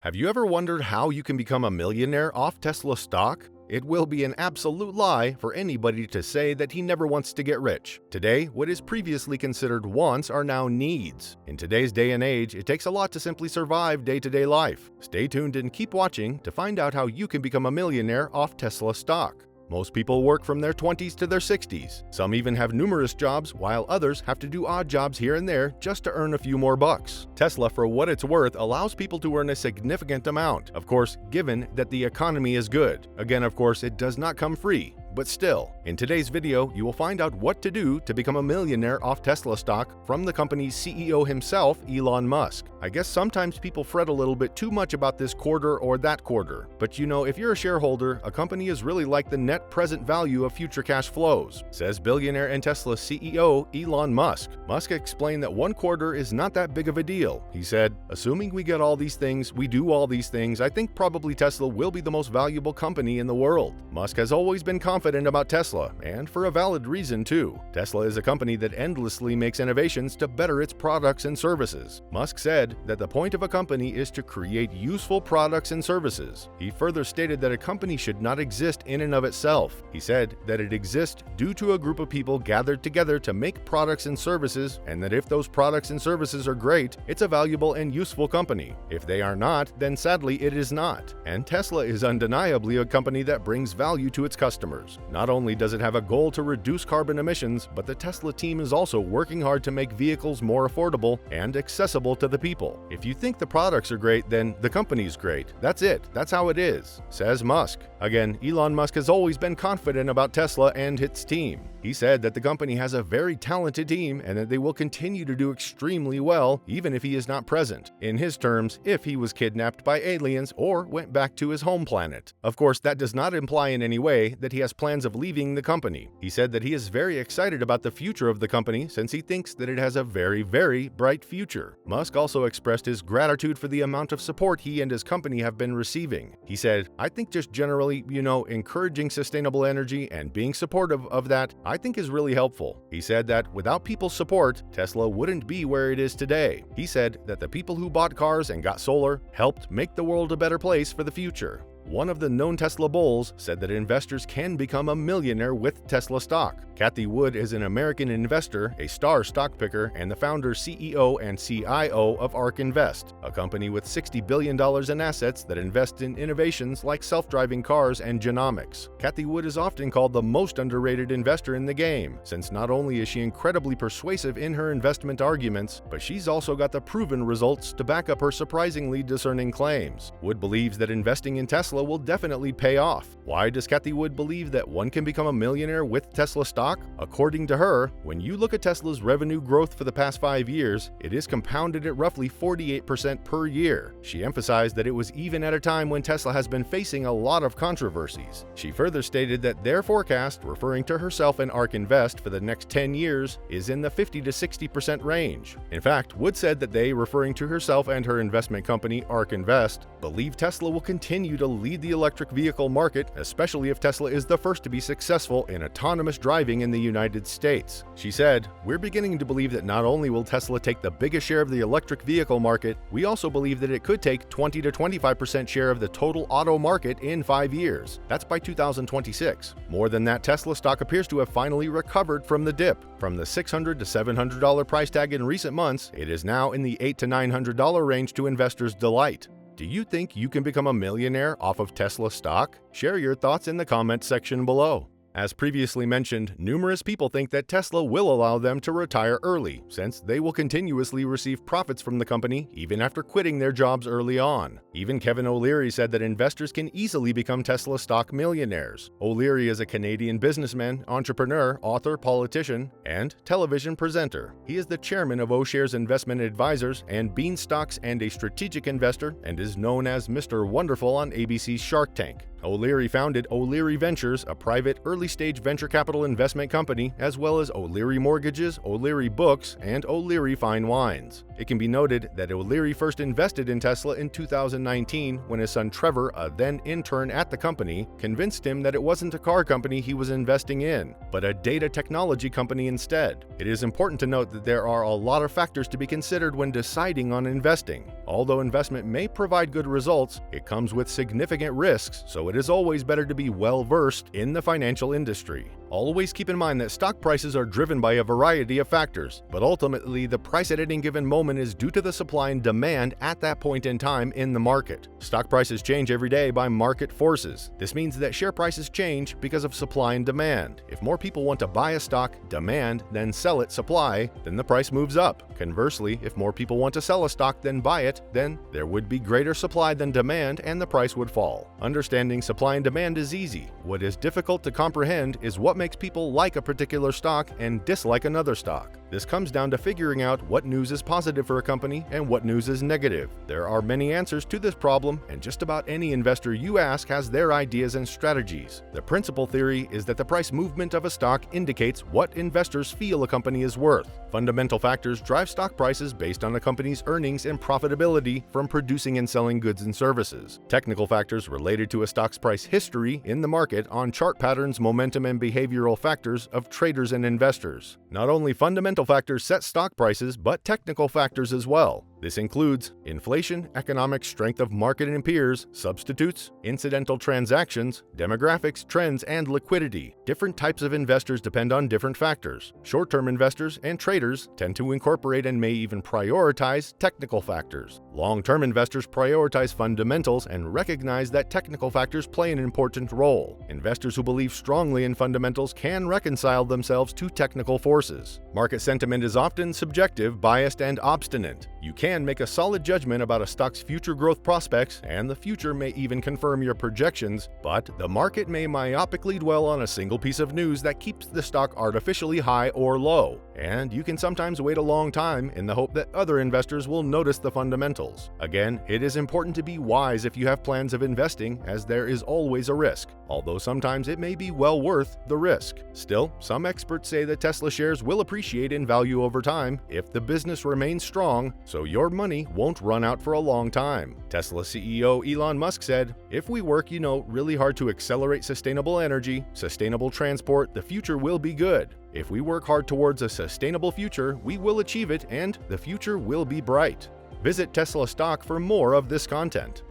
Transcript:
Have you ever wondered how you can become a millionaire off Tesla stock? It will be an absolute lie for anybody to say that he never wants to get rich. Today, what is previously considered wants are now needs. In today's day and age, it takes a lot to simply survive day-to-day life. Stay tuned and keep watching to find out how you can become a millionaire off Tesla stock. Most people work from their 20s to their 60s. Some even have numerous jobs, while others have to do odd jobs here and there just to earn a few more bucks. Tesla, for what it's worth, allows people to earn a significant amount, of course, given that the economy is good. Again, of course, it does not come free. But still, in today's video, you will find out what to do to become a millionaire off Tesla stock from the company's CEO himself, Elon Musk. I guess sometimes people fret a little bit too much about this quarter or that quarter. But you know, if you're a shareholder, a company is really like the net present value of future cash flows, says billionaire and Tesla CEO Elon Musk. Musk explained that one quarter is not that big of a deal. He said, "Assuming we get all these things, we do all these things, I think probably Tesla will be the most valuable company in the world." Musk has always been confident about Tesla, and for a valid reason too. Tesla is a company that endlessly makes innovations to better its products and services. Musk said that the point of a company is to create useful products and services. He further stated that a company should not exist in and of itself. He said that it exists due to a group of people gathered together to make products and services, and that if those products and services are great, it's a valuable and useful company. If they are not, then sadly it is not. And Tesla is undeniably a company that brings value to its customers. Not only does it have a goal to reduce carbon emissions, but the Tesla team is also working hard to make vehicles more affordable and accessible to the people. If you think the products are great, then the company's great. That's it. That's how it is, says Musk. Again, Elon Musk has always been confident about Tesla and its team. He said that the company has a very talented team and that they will continue to do extremely well even if he is not present. In his terms, if he was kidnapped by aliens or went back to his home planet. Of course, that does not imply in any way that he has plans of leaving the company. He said that he is very excited about the future of the company since he thinks that it has a very, very bright future. Musk also expressed his gratitude for the amount of support he and his company have been receiving. He said, "I think just generally, encouraging sustainable energy and being supportive of that, I think is really helpful." He said that without people's support, Tesla wouldn't be where it is today. He said that the people who bought cars and got solar helped make the world a better place for the future. One of the known Tesla bulls said that investors can become a millionaire with Tesla stock. Cathie Wood is an American investor, a star stock picker, and the founder, CEO, and CIO of ARK Invest, a company with $60 billion in assets that invest in innovations like self-driving cars and genomics. Cathie Wood is often called the most underrated investor in the game, since not only is she incredibly persuasive in her investment arguments, but she's also got the proven results to back up her surprisingly discerning claims. Wood believes that investing in Tesla will definitely pay off. Why does Cathie Wood believe that one can become a millionaire with Tesla stock? According to her, when you look at Tesla's revenue growth for the past 5 years, it is compounded at roughly 48% per year. She emphasized that it was even at a time when Tesla has been facing a lot of controversies. She further stated that their forecast, referring to herself and ARK Invest for the next 10 years, is in the 50 to 60% range. In fact, Wood said that they, referring to herself and her investment company, ARK Invest, believe Tesla will continue to lead the electric vehicle market, especially if Tesla is the first to be successful in autonomous driving in the United States. She said, "We're beginning to believe that not only will Tesla take the biggest share of the electric vehicle market, we also believe that it could take 20 to 25% share of the total auto market in 5 years. That's by 2026. More than that, Tesla stock appears to have finally recovered from the dip. From the $600 to $700 price tag in recent months, it is now in the $800 to $900 range to investors' delight." Do you think you can become a millionaire off of Tesla stock? Share your thoughts in the comments section below. As previously mentioned, numerous people think that Tesla will allow them to retire early, since they will continuously receive profits from the company even after quitting their jobs early on. Even Kevin O'Leary said that investors can easily become Tesla stock millionaires. O'Leary is a Canadian businessman, entrepreneur, author, politician, and television presenter. He is the chairman of O'Shares Investment Advisors and Beanstocks and a strategic investor, and is known as Mr. Wonderful on ABC's Shark Tank. O'Leary founded O'Leary Ventures, a private early-stage venture capital investment company, as well as O'Leary Mortgages, O'Leary Books, and O'Leary Fine Wines. It can be noted that O'Leary first invested in Tesla in 2019 when his son Trevor, a then intern at the company, convinced him that it wasn't a car company he was investing in, but a data technology company instead. It is important to note that there are a lot of factors to be considered when deciding on investing. Although investment may provide good results, it comes with significant risks, so it is always better to be well-versed in the financial industry. Always keep in mind that stock prices are driven by a variety of factors, but ultimately the price at any given moment is due to the supply and demand at that point in time in the market. Stock prices change every day by market forces. This means that share prices change because of supply and demand. If more people want to buy a stock, demand, then sell it, supply, then the price moves up. Conversely, if more people want to sell a stock than buy it, then there would be greater supply than demand and the price would fall. Understanding supply and demand is easy. What is difficult to comprehend is what makes people like a particular stock and dislike another stock. This comes down to figuring out what news is positive for a company and what news is negative. There are many answers to this problem, and just about any investor you ask has their ideas and strategies. The principal theory is that the price movement of a stock indicates what investors feel a company is worth. Fundamental factors drive stock prices based on a company's earnings and profitability from producing and selling goods and services. Technical factors related to a stock's price history in the market on chart patterns, momentum, and behavioral factors of traders and investors. Not only fundamental factors set stock prices, but technical factors as well. This includes inflation, economic strength of market and peers, substitutes, incidental transactions, demographics, trends, and liquidity. Different types of investors depend on different factors. Short-term investors and traders tend to incorporate and may even prioritize technical factors. Long-term investors prioritize fundamentals and recognize that technical factors play an important role. Investors who believe strongly in fundamentals can reconcile themselves to technical forces. Market sentiment is often subjective, biased, and obstinate. You can make a solid judgment about a stock's future growth prospects, and the future may even confirm your projections, but the market may myopically dwell on a single piece of news that keeps the stock artificially high or low, and you can sometimes wait a long time in the hope that other investors will notice the fundamentals. Again, it is important to be wise if you have plans of investing, as there is always a risk, although sometimes it may be well worth the risk. Still, some experts say that Tesla shares will appreciate in value over time if the business remains strong, so your money won't run out for a long time. Tesla CEO Elon Musk said, "If we work, really hard to accelerate sustainable energy, sustainable transport, the future will be good. If we work hard towards a sustainable future, we will achieve it and the future will be bright." Visit Tesla stock for more of this content.